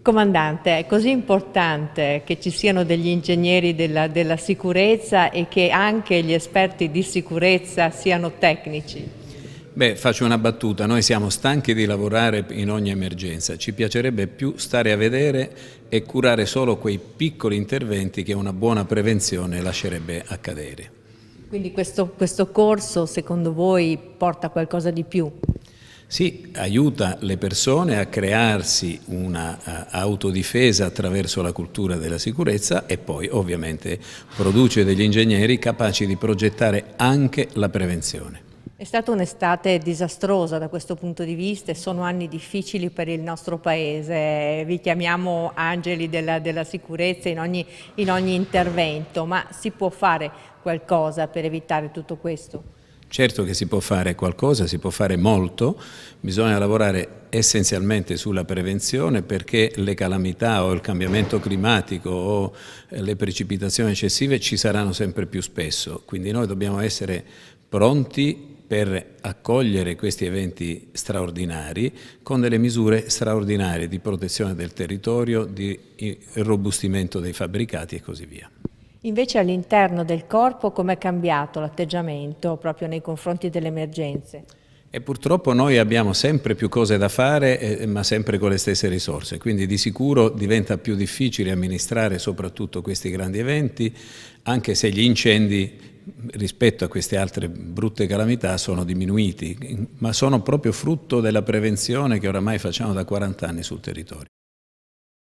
Comandante, è così importante che ci siano degli ingegneri della sicurezza e che anche gli esperti di sicurezza siano tecnici. Beh, faccio una battuta, noi siamo stanchi di lavorare in ogni emergenza, ci piacerebbe più stare a vedere e curare solo quei piccoli interventi che una buona prevenzione lascerebbe accadere. Quindi questo corso, secondo voi, porta a qualcosa di più? Sì, aiuta le persone a crearsi una autodifesa attraverso la cultura della sicurezza e poi ovviamente produce degli ingegneri capaci di progettare anche la prevenzione. È stata un'estate disastrosa da questo punto di vista e sono anni difficili per il nostro Paese. Vi chiamiamo angeli della sicurezza in ogni intervento, ma si può fare qualcosa per evitare tutto questo? Certo che si può fare qualcosa, si può fare molto, bisogna lavorare essenzialmente sulla prevenzione perché le calamità o il cambiamento climatico o le precipitazioni eccessive ci saranno sempre più spesso, quindi noi dobbiamo essere pronti per accogliere questi eventi straordinari con delle misure straordinarie di protezione del territorio, di irrobustimento dei fabbricati e così via. Invece all'interno del corpo com'è cambiato l'atteggiamento proprio nei confronti delle emergenze? E purtroppo noi abbiamo sempre più cose da fare, ma sempre con le stesse risorse, quindi di sicuro diventa più difficile amministrare soprattutto questi grandi eventi, anche se gli incendi rispetto a queste altre brutte calamità sono diminuiti, ma sono proprio frutto della prevenzione che oramai facciamo da 40 anni sul territorio.